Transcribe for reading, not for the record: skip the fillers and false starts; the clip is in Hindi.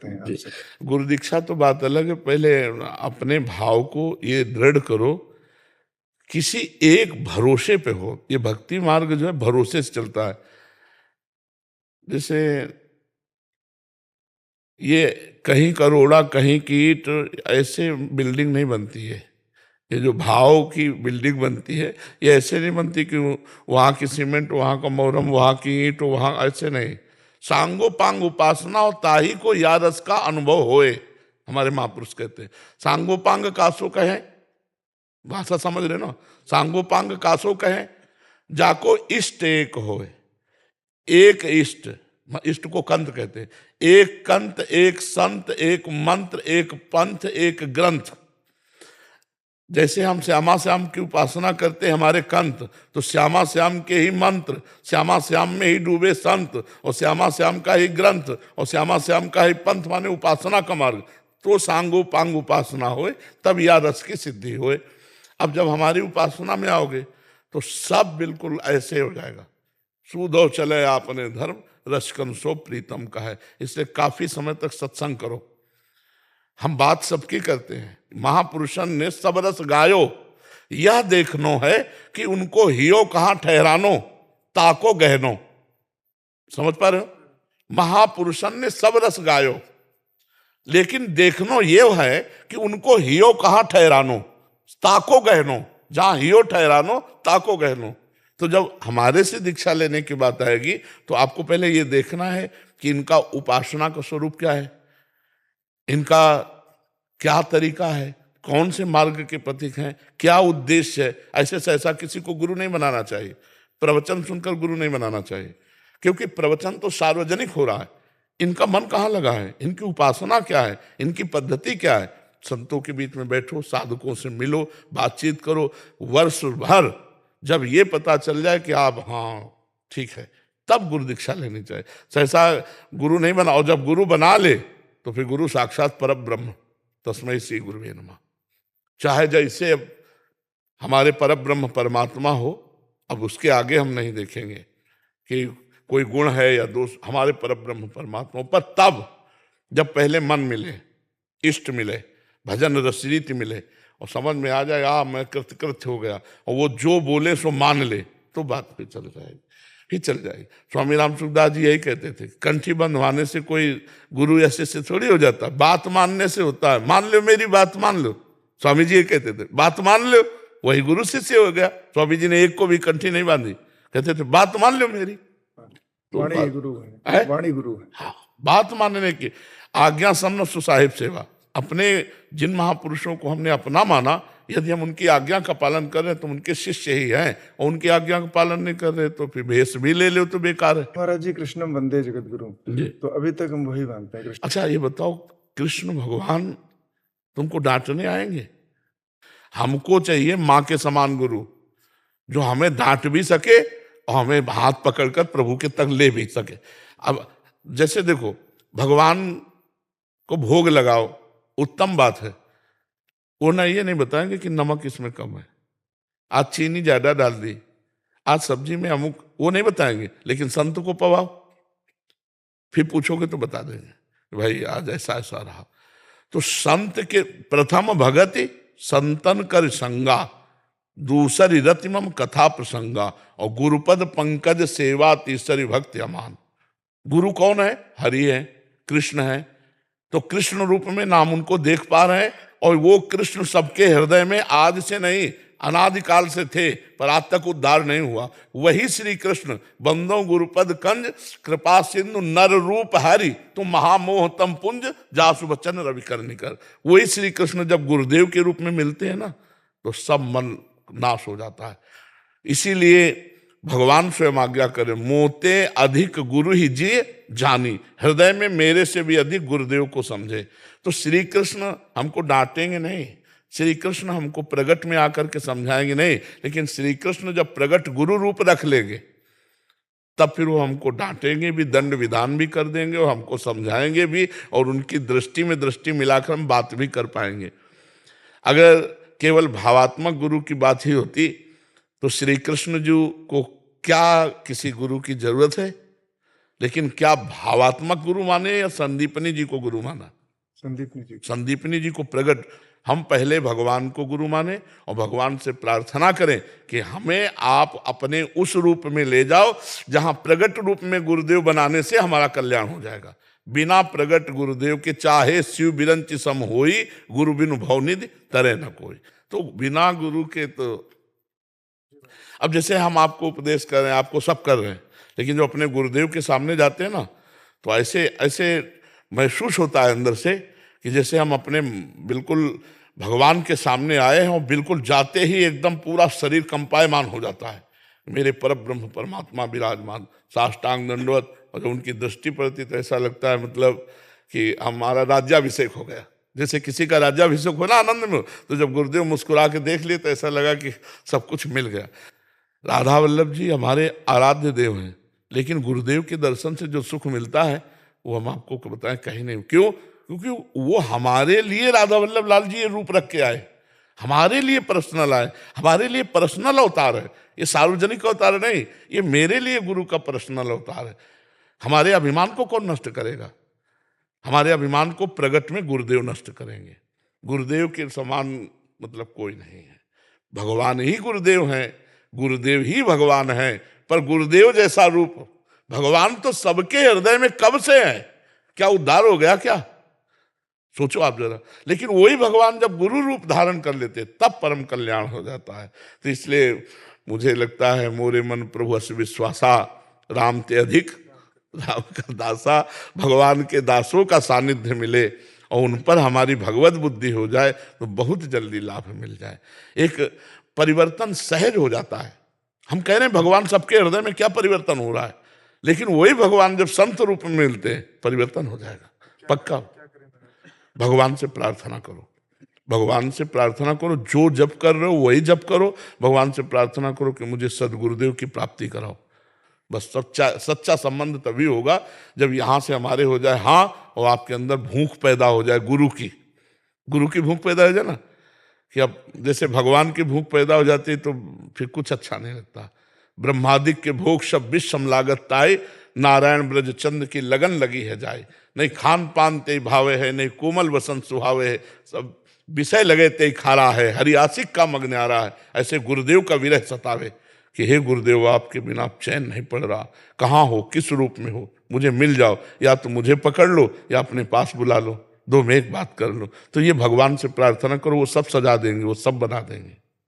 सकते हैं जी, आपसे? गुरु दीक्षा तो बात अलग है। पहले अपने भाव को ये दृढ़ करो, किसी एक भरोसे पे हो। ये भक्ति मार्ग जो है भरोसे से चलता है। जैसे ये कहीं करोड़ा कहीं कीट, ऐसे बिल्डिंग नहीं बनती है। ये जो भाव की बिल्डिंग बनती है, ये ऐसे नहीं बनती कि वहाँ की सीमेंट, वहाँ का मोरम, वहाँ की ईंट, वहाँ, ऐसे नहीं। सांगो पांग उपासना और ताही को या रस का अनुभव होए, हमारे महापुरुष कहते हैं। सांगो पांग कासो कहे, भाषा समझ रहे ना। सांगो पांग कासो कहे, जाको इष्ट एक होए। एक इष्ट, इष्ट को कंत कहते हैं। एक कंत, एक संत, एक मंत्र, एक पंथ, एक ग्रंथ। जैसे हम श्यामा श्याम की उपासना करते हैं हमारे कंत, तो श्यामा श्याम के ही मंत्र, श्यामा श्याम में ही डूबे संत, और श्यामा श्याम का ही ग्रंथ, और श्यामा श्याम का ही पंथ, माने उपासना का मार्ग। तो सांगो पांग उपासना होए, तब या रस की सिद्धि होए। अब जब हमारी उपासना में आओगे तो सब बिल्कुल ऐसे हो जाएगा। सूदो चले आपने धर्म, रसकन सो प्रीतम का है। इसलिए काफी समय तक सत्संग करो। हम बात सबकी करते हैं। महापुरुषन ने सब रस गायो, यह देखनो है कि उनको हियो कहाँ ठहरानो, ताको गहनो। समझ पा रहे हो? महापुरुषन ने सब रस गायो, लेकिन देखनो ये है कि उनको हियो कहाँ ठहरानो, ताको गहनो। जहां हियो ठहरानो, ताको गहनो। तो जब हमारे से दीक्षा लेने की बात आएगी तो आपको पहले ये देखना है कि इनका उपासना का स्वरूप क्या है, इनका क्या तरीका है, कौन से मार्ग के प्रतीक हैं, क्या उद्देश्य है। ऐसे से ऐसा किसी को गुरु नहीं बनाना चाहिए। प्रवचन सुनकर गुरु नहीं बनाना चाहिए, क्योंकि प्रवचन तो सार्वजनिक हो रहा है। इनका मन कहाँ लगा है, इनकी उपासना क्या है, इनकी पद्धति क्या है। संतों के बीच में बैठो, साधकों से मिलो, बातचीत करो। वर्ष भर जब ये पता चल जाए कि आप हाँ ठीक है, तब गुरु दीक्षा लेनी चाहिए। सहसा गुरु नहीं बना, और जब गुरु बना ले तो फिर गुरु साक्षात पर ब्रह्म, तस्मै श्री गुरुवे नमः। चाहे जैसे अब हमारे पर ब्रह्म परमात्मा हो, अब उसके आगे हम नहीं देखेंगे कि कोई गुण है या दोष। हमारे पर ब्रह्म परमात्मा पर तब जब पहले मन मिले, इष्ट मिले, भजन रसरीति मिले, और समझ में आ जाए मैं कृतकृत्य हो गया, और वो जो बोले सो मान ले, तो बात फिर चल जाएगी, फिर चल जाएगी। स्वामी राम सुखदास जी यही कहते थे, कंठी बंधवाने से कोई गुरु या शिष्य थोड़ी हो जाता, बात मानने से होता है। मान लो मेरी बात मान लो, स्वामी जी ये कहते थे, बात मान लो, वही गुरु शिष्य हो गया। स्वामी जी ने एक को भी कंठी नहीं बांधी, कहते थे बात मान लो मेरी, तो वाणी गुरु है, वाणी गुरु है। हाँ, बात मानने की आज्ञा समन सुसाहिब सेवा। अपने जिन महापुरुषों को हमने अपना माना, यदि हम उनकी आज्ञा का पालन कर रहे हैं तो उनके शिष्य ही हैं, और उनकी आज्ञा का पालन नहीं कर रहे तो फिर भेष भी ले लो तो बेकार है। महाराज जी कृष्णम वंदे जगत गुरु, तो अभी तक हम वही मानते हैं कृष्ण। अच्छा ये बताओ, कृष्ण भगवान तुमको डांटने आएंगे? हमको चाहिए माँ के समान गुरु, जो हमें डांट भी सके और हमें हाथ पकड़कर प्रभु के तक ले भी सके। अब जैसे देखो, भगवान को भोग लगाओ, उत्तम बात है। वो ना ये नहीं बताएंगे कि नमक इसमें कम है, आज चीनी ज्यादा डाल दी, आज सब्जी में अमुक, वो नहीं बताएंगे। लेकिन संत को पवाओ, फिर पूछोगे तो बता देंगे भाई आज ऐसा ऐसा रहा। तो संत के प्रथम भगति संतन कर संगा, दूसरी रतिमम कथा प्रसंगा, और गुरुपद पंकज सेवा तीसरी भक्ति अमान। गुरु कौन है? हरि है, कृष्ण है। तो कृष्ण रूप में नाम उनको देख पा रहे हैं, और वो कृष्ण सबके हृदय में आज से नहीं अनादिकाल से थे, पर आज तक उद्धार नहीं हुआ। वही श्री कृष्ण बंदो गुरुपद कंज, कृपा सिंधु नर रूप हरि, तुम महामोह तम पुंज, जासु बचन रवि कर निकर। वही श्री कृष्ण जब गुरुदेव के रूप में मिलते हैं ना, तो सब मन नाश हो जाता है। इसीलिए भगवान स्वयं आज्ञा करे, मोते अधिक गुरु ही जिए जानी, हृदय में मेरे से भी अधिक गुरुदेव को समझे। तो श्री कृष्ण हमको डांटेंगे नहीं, श्री कृष्ण हमको प्रगट में आकर के समझाएंगे नहीं, लेकिन श्री कृष्ण जब प्रगट गुरु रूप रख लेंगे तब फिर वो हमको डांटेंगे भी, दंड विधान भी कर देंगे, और हमको समझाएंगे भी, और उनकी दृष्टि में दृष्टि मिलाकर हम बात भी कर पाएंगे। अगर केवल भावात्मक गुरु की बात ही होती तो श्री कृष्ण जी को क्या किसी गुरु की जरूरत है? लेकिन क्या भावात्मक गुरु माने या संदीपनी जी को गुरु माना? संदीपनी जी। संदीपनी जी को प्रगट, हम पहले भगवान को गुरु माने और भगवान से प्रार्थना करें कि हमें आप अपने उस रूप में ले जाओ जहां प्रगट रूप में गुरुदेव बनाने से हमारा कल्याण हो जाएगा। बिना प्रगट गुरुदेव के चाहे शिव बिरंच सम होई, गुरु बिनु भवनिधि तरे न कोई। तो बिना गुरु के तो, अब जैसे हम आपको उपदेश कर रहे हैं, आपको सब कर रहे हैं, लेकिन जो अपने गुरुदेव के सामने जाते हैं ना, तो ऐसे ऐसे महसूस होता है अंदर से कि जैसे हम अपने बिल्कुल भगवान के सामने आए हैं और बिल्कुल जाते ही एकदम पूरा शरीर कंपायमान हो जाता है, मेरे परब्रह्म परमात्मा विराजमान, साष्टांग दंडवत। और जब उनकी दृष्टि पड़ती तो ऐसा लगता है मतलब कि हमारा राज्याभिषेक हो गया। जैसे किसी का राज्याभिषेक हो ना आनंद में, तो जब गुरुदेव मुस्कुरा के देख लिए तो ऐसा लगा कि सब कुछ मिल गया। राधा वल्लभ जी हमारे आराध्य देव हैं, लेकिन गुरुदेव के दर्शन से जो सुख मिलता है वो हम आपको बताएं कहीं नहीं। क्यों? क्योंकि वो हमारे लिए राधा वल्लभ लाल जी ये रूप रख के आए, हमारे लिए पर्सनल आए, हमारे लिए पर्सनल अवतार है। ये सार्वजनिक अवतार नहीं, ये मेरे लिए गुरु का पर्सनल अवतार है। हमारे अभिमान को कौन नष्ट करेगा? हमारे अभिमान को प्रगट में गुरुदेव नष्ट करेंगे। गुरुदेव के समान मतलब कोई नहीं है। भगवान ही गुरुदेव हैं, गुरुदेव ही भगवान हैं, पर गुरुदेव जैसा रूप भगवान तो सबके हृदय में कब से है। क्या उद्धार हो गया क्या? सोचो आप जरा। लेकिन वही भगवान जब गुरु रूप धारण कर लेते तब परम कल्याण हो जाता है। तो इसलिए मुझे लगता है मोरे मन प्रभु अस विश्वासा, राम ते अधिक राम का दासा। भगवान के दासों का सानिध्य मिले और उन पर हमारी भगवत बुद्धि हो जाए तो बहुत जल्दी लाभ मिल जाए, एक परिवर्तन सहज हो जाता है। हम कह रहे हैं भगवान सबके हृदय में, क्या परिवर्तन हो रहा है? लेकिन वही भगवान जब संत रूप में मिलते हैं परिवर्तन हो जाएगा पक्का। भगवान से प्रार्थना करो, भगवान से प्रार्थना करो, जो जप कर रहे हो वही जप करो। भगवान से प्रार्थना करो कि मुझे सदगुरुदेव की प्राप्ति कराओ। बस सच्चा संबंध तभी होगा जब यहाँ से हमारे हो जाए हाँ, और आपके अंदर भूख पैदा हो जाए गुरु की भूख पैदा हो जाए ना, कि अब जैसे भगवान की भूख पैदा हो जाती है तो फिर कुछ अच्छा नहीं लगता। ब्रह्मादिक के भोग सब विषम लागत ताए, नारायण ब्रज चंद की लगन लगी है जाए। नहीं खान पान ते भावे है, नहीं कोमल वसंत सुहावे है, सब विषय लगे ते खारा है, हरियासिक का मग्न आ रहा है। ऐसे गुरुदेव का विरह सतावे कि हे गुरुदेव आपके बिना चैन नहीं पड़ रहा, कहाँ हो, किस रूप में हो, मुझे मिल जाओ, या तो मुझे पकड़ लो या अपने पास बुला लो, दो में एक बात कर लो। तो ये भगवान से प्रार्थना करो, वो सब सजा देंगे, वो सब बना देंगे।